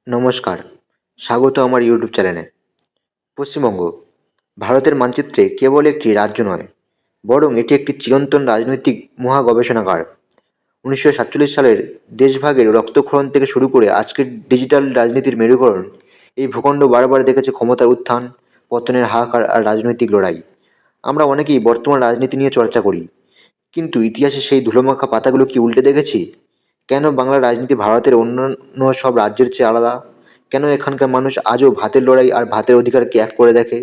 নমস্কার, স্বাগত আমার ইউটিউব চ্যানেলে। পশ্চিমবঙ্গ ভারতের মানচিত্রে কেবল একটি রাজ্য নয়, বরং এটি একটি চিরন্তন রাজনৈতিক মহা গবেষণাগার। 1947 সালের দেশভাগের রক্তক্ষরণ থেকে শুরু করে আজকের ডিজিটাল রাজনীতির মেরুকরণ, এই ভূখণ্ড বারবার দেখেছে ক্ষমতার উত্থান, পতনের হাহাকার আর রাজনৈতিক লড়াই। আমরা অনেকেই বর্তমান রাজনীতি নিয়ে চর্চা করি, কিন্তু ইতিহাসে সেই ধুলোমাখা পাতাগুলো কি উল্টে দেখেছি? কেন বাংলার রাজনীতি ভারতের অন্যান্য সব রাজ্যের চেয়ে আলাদা? কেন এখানকার মানুষ আজও ভাতের লড়াই আর ভাতের অধিকারকে এক করে দেখে?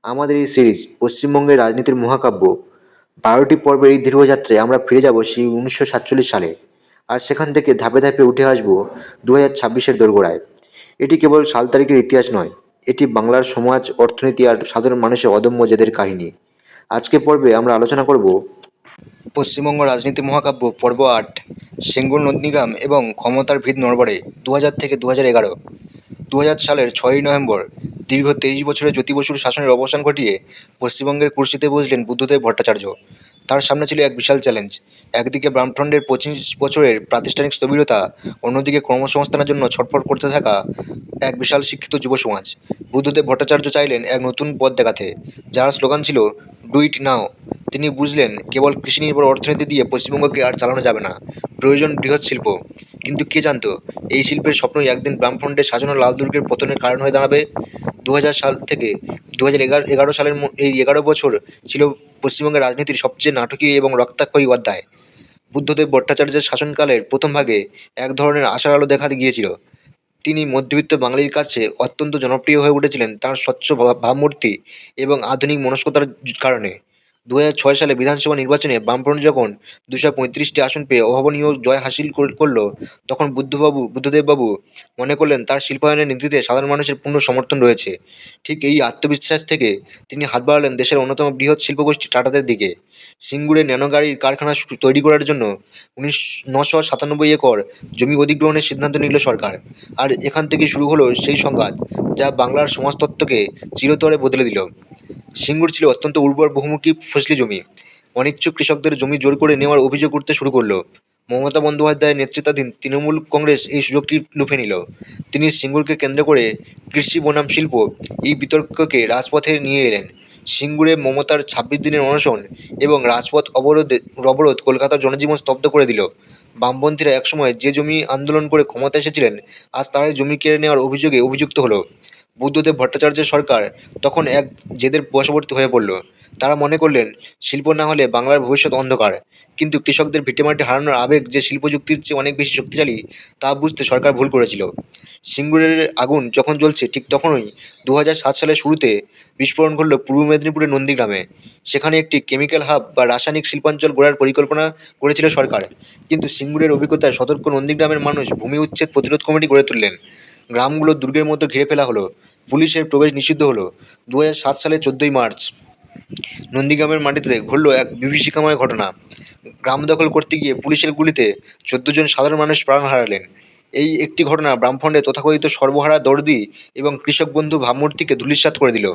আমাদের এই সিরিজ পশ্চিমবঙ্গের রাজনীতির মহাকাব্য 12টি পর্বের এই দীর্ঘযাত্রায় আমরা ফিরে যাব সেই 1947 সালে, আর সেখান থেকে ধাপে ধাপে উঠে আসবো 2026-এর দোরগোড়ায়। এটি কেবল সাল তারিখের ইতিহাস নয়, এটি বাংলার সমাজ, অর্থনীতি আর সাধারণ মানুষের অদম্য জেদের কাহিনী। আজকে পর্বে আমরা আলোচনা করব পশ্চিমবঙ্গ রাজনীতি মহাকাব্য পর্ব 8, সিঙ্গুর নন্দীগ্রাম এবং ক্ষমতার ভিত নড়বড়ে 2000 থেকে 2011। 2000 সালের 6ই নভেম্বর দীর্ঘ 23 বছরের জ্যোতি বসুর শাসনের অবসান ঘটিয়ে পশ্চিমবঙ্গের কুর্সিতে বসলেন বুদ্ধদেব ভট্টাচার্য। তার সামনে ছিল এক বিশাল চ্যালেঞ্জ। একদিকে বামফ্রন্টের 25 বছরের প্রাতিষ্ঠানিক স্থবিরতা, অন্যদিকে কর্মসংস্থানের জন্য ছটফট করতে থাকা এক বিশাল শিক্ষিত যুব সমাজ। বুদ্ধদেব ভট্টাচার্য চাইলেন এক নতুন পথ দেখাতে, যার স্লোগান ছিল ডু ইট নাও। তিনি বুঝলেন কেবল কৃষি নির্ভর অর্থনীতি দিয়ে পশ্চিমবঙ্গকে আর চালানো যাবে না, প্রয়োজন বৃহৎ শিল্প। কিন্তু কে জানতো এই শিল্পের স্বপ্নই একদিন বামফ্রন্টের সাজানো লাল দুর্গের পতনের কারণ হয়ে দাঁড়াবে। 2000 সাল থেকে 2011 সালের এই 11 বছর ছিল পশ্চিমবঙ্গের রাজনীতির সবচেয়ে নাটকীয় এবং রক্তাক্ষয়ী অধ্যায়। বুদ্ধদেব ভট্টাচার্যের শাসনকালের প্রথম ভাগে এক ধরনের আশার আলো দেখা গিয়েছিল। তিনি মধ্যবিত্ত বাঙালির কাছে অত্যন্ত জনপ্রিয় হয়ে উঠেছিলেন তাঁর স্বচ্ছ ভাবমূর্তি এবং আধুনিক মনস্কতার কারণে। 2006 সালে বিধানসভা নির্বাচনে বামফ্রন্ট যখন 235টি আসন পেয়ে অভাবনীয় জয় হাসিল করল, তখন বুদ্ধদেববাবু মনে করলেন তার শিল্পায়নের নীতিতে সাধারণ মানুষের পূর্ণ সমর্থন রয়েছে। ঠিক এই আত্মবিশ্বাস থেকে তিনি হাত বাড়ালেন দেশের অন্যতম বৃহৎ শিল্পগোষ্ঠী টাটাদের দিকে। সিঙ্গুরে ন্যানো গাড়ির কারখানা তৈরি করার জন্য 997 একর জমি অধিগ্রহণের সিদ্ধান্ত নিল সরকার। আর এখান থেকেই শুরু হলো সেই সংঘাত যা বাংলার সমাজতত্ত্বকে চিরতরে বদলে দিল। সিঙ্গুর ছিল অত্যন্ত উর্বর বহুমুখী ফসলি জমি। অনিচ্ছুক কৃষকদের জমি জোর করে নেওয়ার অভিযোগ উঠতে শুরু করলো। মমতা বন্দ্যোপাধ্যায়ের নেতৃত্বাধীন তৃণমূল কংগ্রেস এই সুযোগটি লুফে নিল। তিনি সিঙ্গুরকে কেন্দ্র করে কৃষি বনাম শিল্প এই বিতর্ককে রাজপথে নিয়ে এলেন। সিঙ্গুরে মমতার 26 দিনের অনশন এবং রাজপথ অবরোধ কলকাতার জনজীবন স্তব্ধ করে দিল। বামপন্থীরা একসময় যে জমি আন্দোলন করে ক্ষমতা এসেছিলেন, আজ তারাই জমি কেড়ে নেওয়ার অভিযোগে অভিযুক্ত হলো। বুদ্ধদেব ভট্টাচার্যের সরকার তখন এক জেদের বশবর্তী হয়ে পড়ল। তারা মনে করলেন শিল্প না হলে বাংলার ভবিষ্যৎ অন্ধকার। কিন্তু কৃষকদের ভিটেমাটি হারানোর আবেগ যে শিল্পযুক্তির চেয়ে অনেক বেশি শক্তিশালী, তা বুঝতে সরকার ভুল করেছিল। সিঙ্গুরের আগুন যখন জ্বলছে ঠিক তখনই 2007 সালের শুরুতে বিস্ফোরণ ঘটল পূর্ব মেদিনীপুরের নন্দীগ্রামে। সেখানে একটি কেমিক্যাল হাব বা রাসায়নিক শিল্পাঞ্চল গড়ার পরিকল্পনা করেছিল সরকার। কিন্তু সিঙ্গুরের অভিজ্ঞতায় সতর্ক নন্দীগ্রামের মানুষ ভূমি উচ্ছেদ প্রতিরোধ কমিটি গড়ে তুললেন। গ্রামগুলো দুর্গের মতো ঘিরে ফেলা হলো, পুলিশের প্রবেশ নিষিদ্ধ হলো। 2007 সালের 14ই মার্চ নন্দীগ্রামের মাটিতে ঘটল এক বিভীষিকাময় ঘটনা। গ্রাম দখল করতে গিয়ে পুলিশের গুলিতে 14 জন সাধারণ মানুষ প্রাণ হারালেন। এই একটি ঘটনা বামফ্রন্টের তথাকথিত সর্বহারা দর্দি এবং কৃষক বন্ধু ভাবমূর্তিকে ধূলিসাৎ করে দিল।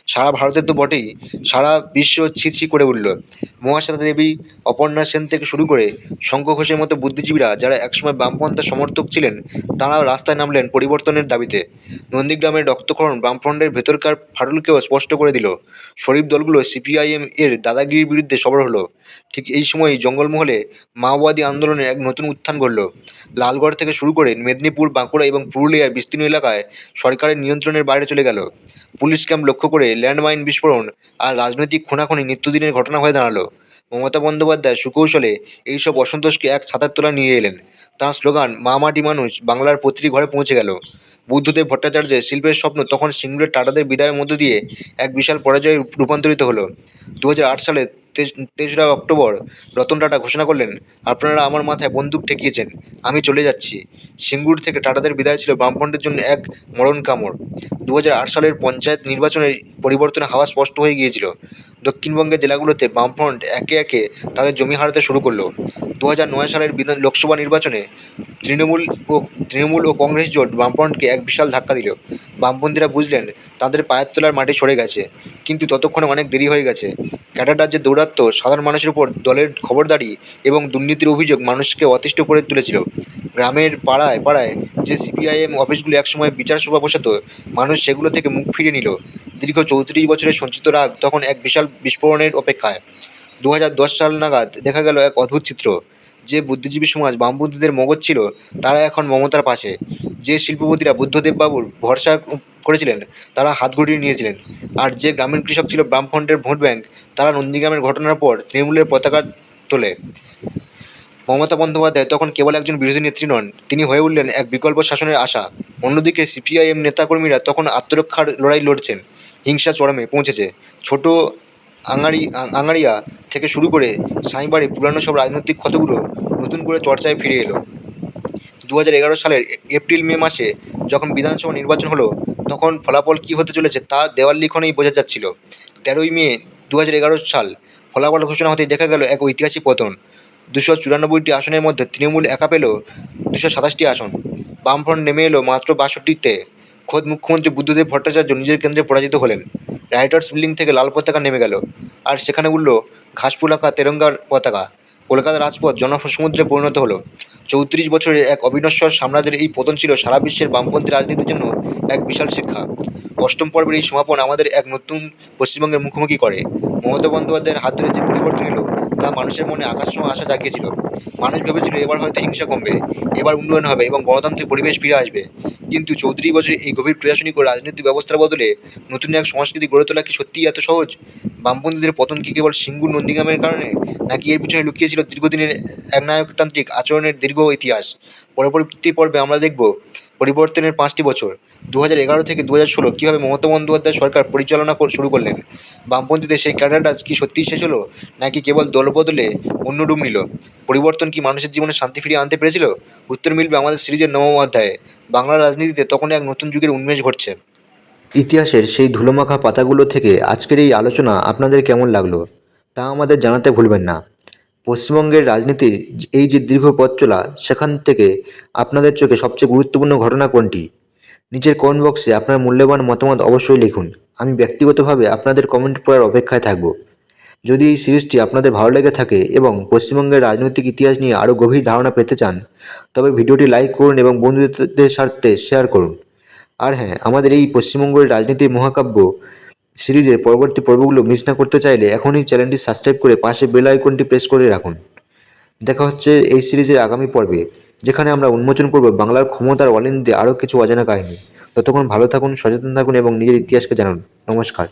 সারা ভারতের তো বটেই, সারা বিশ্ব ছি ছি করে উঠল। মহাশ্বেতা দেবী, অপর্ণা সেন থেকে শুরু করে শঙ্খ ঘোষের মতো বুদ্ধিজীবীরা যারা একসময় বামপন্থার সমর্থক ছিলেন, তারাও রাস্তায় নামলেন পরিবর্তনের দাবিতে। নন্দীগ্রামের রক্তক্ষরণ বামফ্রন্টের ভেতরকার ফাটলকেও স্পষ্ট করে দিল। শরিফ দলগুলো সিপিআইএম এর দাদাগিরির বিরুদ্ধে সরব হলো। ঠিক এই সময়ই জঙ্গলমহলে মাওবাদী আন্দোলনের এক নতুন উত্থান ঘটল। লালগড় থেকে শুরু করে মেদিনীপুর, বাঁকুড়া এবং পুরুলিয়ার বিস্তীর্ণ এলাকায় সরকারের নিয়ন্ত্রণের বাইরে চলে গেল। পুলিশ ক্যাম্প লক্ষ্য করে ল্যান্ডমাইন বিস্ফোরণ আর রাজনৈতিক খুনাখুনি নিত্যদিনের ঘটনা হয়ে দাঁড়ালো। মমতা বন্দ্যোপাধ্যায় সুকৌশলে এইসব অসন্তোষকে এক ছাতার তলায় নিয়ে এলেন। তাঁর স্লোগান মা মাটি মানুষ বাংলার প্রতিটি ঘরে পৌঁছে গেল। বুদ্ধদেব ভট্টাচার্যের শিল্পের স্বপ্ন তখন সিঙ্গুরের টাটাদের বিদায়ের মধ্য দিয়ে এক বিশাল পরাজয়ে রূপান্তরিত হলো। 2008 সালে 23 অক্টোবর রতন টাটা ঘোষণা করলেন, আপনারা আমার মাথায় বন্দুক ঠেকিয়েছেন, আমি চলে যাচ্ছি। সিঙ্গুর থেকে টাটাদের বিদায় ছিল বামফ্রন্টের জন্য এক মরণ কামড়। 2008 সালের পঞ্চায়েত নির্বাচনের পরিবর্তনের হাওয়া স্পষ্ট হয়ে গিয়েছিল। দক্ষিণবঙ্গের জেলাগুলোতে বামফ্রন্ট একে একে তাদের জমি হারাতে শুরু করলো। 2009 সালের লোকসভা নির্বাচনে তৃণমূল তৃণমূল ও কংগ্রেস জোট বামফ্রন্টকে এক বিশাল ধাক্কা দিল। বামপন্থীরা বুঝলেন তাদের পায়ের তলার মাটি সরে গেছে, কিন্তু ততক্ষণে অনেক দেরি হয়ে গেছে। ক্যাডার রাজ্যে দৌরাত্ম্য, সাধারণ মানুষের উপর দলের খবরদারি এবং দুর্নীতির অভিযোগ মানুষকে অতিষ্ঠ করে তুলেছিল। গ্রামের পাড়ায় পাড়ায় যে সিপিআইএম অফিসগুলো একসময় বিচার সভা বসাতো, মানুষ সেগুলো থেকে মুখ ফিরিয়ে নিল। দীর্ঘ 34 বছরের সঞ্চিত রাগ তখন এক বিশাল বিস্ফোরণের অপেক্ষায়। 2010 সাল নাগাদ দেখা গেল এক অদ্ভুত চিত্র। যে বুদ্ধিজীবী সমাজ বামপন্থীদের মগজ ছিল, তারা এখন মমতার পাশে। যে শিল্পপতিরা বুদ্ধদেব বাবুর ভরসা করেছিলেন, তারা হাত গুটিয়ে নিয়েছিলেন। আর যে গ্রামীণ কৃষক ছিল বামফ্রন্টের ভোট ব্যাংক, তারা নন্দীগ্রামের ঘটনার পর তৃণমূলের পতাকা তোলে। মমতা বন্দ্যোপাধ্যায় তখন কেবল একজন বিরোধী নেত্রী নন, তিনি হয়ে উঠলেন এক বিকল্প শাসনের আশা। অন্যদিকে সিপিআইএম নেতাকর্মীরা তখন আত্মরক্ষার লড়াই লড়ছেন। হিংসা চরমে পৌঁছেছে। ছোট আঙারিয়া থেকে শুরু করে সাঁইবাড়ি পুরানো সব রাজনৈতিক ক্ষতগুলো নতুন করে চর্চায় ফিরে এলো। 2011 সালের এপ্রিল মে মাসে যখন বিধানসভা নির্বাচন হলো, তখন ফলাফল কী হতে চলেছে তা দেওয়াল লিখনেই বোঝা যাচ্ছিল। 13ই মে 2011 সাল ফলাফল ঘোষণা হতেই দেখা গেল এক ঐতিহাসিক পতন। 294টি আসনের মধ্যে তৃণমূল একা পেল 227টি আসন। বামফ্রন্ট নেমে এলো মাত্র 62তে। খোদ মুখ্যমন্ত্রী বুদ্ধদেব ভট্টাচার্য নিজের কেন্দ্রে পরাজিত হলেন। রাইটার্স বিল্ডিং থেকে লাল পতাকা নেমে গেল, আর সেখানে উঠল ঘাসফুল আঁকা তেরঙ্গার পতাকা। কলকাতার রাজপথ জনসমুদ্রে পরিণত হলো। 34 বছরের এক অবিনশ্বর সাম্রাজ্যের এই পতন ছিল সারা বিশ্বের বামপন্থী রাজনীতির জন্য এক বিশাল শিক্ষা। অষ্টম পর্বের এই সমাপন আমাদের এক নতুন পশ্চিমবঙ্গের মুখোমুখি করে। মমতা বন্দ্যোপাধ্যায়ের হাত ধরে যে পরিবর্তন এলো, তা মানুষের মনে আকাশছোঁয়া আশা জাগিয়েছিল। মানুষ ভেবেছিল এবার হয়তো হিংসা কমবে, এবার উন্নয়ন হবে এবং গণতান্ত্রিক পরিবেশ ফিরে আসবে। কিন্তু 34 বছরে এই গভীর প্রশাসনিক ও রাজনৈতিক ব্যবস্থার বদলে নতুন এক সংস্কৃতি গড়ে তোলা কি সত্যিই এত সহজ? বামপন্থীদের পতন কি কেবল সিঙ্গুর নন্দীগ্রামের কারণে, নাকি এর পিছনে লুকিয়েছিল দীর্ঘদিনের একনায়কতান্ত্রিক আচরণের দীর্ঘ ইতিহাস? পরবর্তী পর্বে আমরা দেখব পরিবর্তনের 5টি বছর, 2011 থেকে 2016, কীভাবে মমতা বন্দ্যোপাধ্যায় সরকার পরিচালনা শুরু করলেন। বামপন্থীদের সেই ক্যাডারটা কি সত্যিই শেষ হলো, নাকি কেবল দলবদলে অন্য রূপ নিল? পরিবর্তন কি মানুষের জীবনে শান্তি ফিরিয়ে আনতে পেরেছিল? উত্তর মিলবে আমাদের সিরিজের 9ম অধ্যায়ে। বাংলার রাজনীতিতে তখন এক নতুন যুগের উন্মেষ ঘটছে। ইতিহাসের সেই ধুলোমাখা পাতাগুলো থেকে আজকের এই আলোচনা আপনাদের কেমন লাগলো তা আমাদের জানাতে ভুলবেন না। পশ্চিমবঙ্গের রাজনীতির এই যে দীর্ঘ পথ চলা, সেখান থেকে আপনাদের চোখে সবচেয়ে গুরুত্বপূর্ণ ঘটনা কোনটি? নিচের কমেন্ট বক্সে আপনার মূল্যবান মতামত অবশ্যই লিখুন। আমি ব্যক্তিগতভাবে আপনাদের কমেন্ট পড়ার অপেক্ষায় থাকব। যদি এই সিরিজটি আপনাদের ভালো লেগে থাকে এবং পশ্চিমবঙ্গের রাজনৈতিক ইতিহাস নিয়ে আরও গভীর ধারণা পেতে চান, তবে ভিডিওটি লাইক করুন এবং বন্ধুদের স্বার্থে শেয়ার করুন। আর হ্যাঁ, আমাদের এই পশ্চিমবঙ্গের রাজনীতির মহাকাব্য সিরিজের পরবর্তী পর্বগুলো মিস না করতে চাইলে এখনই চ্যানেলটি সাবস্ক্রাইব করে পাশে বেল আইকনটি প্রেস করে রাখুন। দেখা হচ্ছে এই সিরিজের আগামী পর্বে, যেখানে আমরা উন্মোচন করব বাংলার ক্ষমতার অলিন্দে আরও কিছু অজানা কাহিনী। ততক্ষণ ভালো থাকুন, সচেতন থাকুন এবং নিজের ইতিহাসকে জানুন। নমস্কার।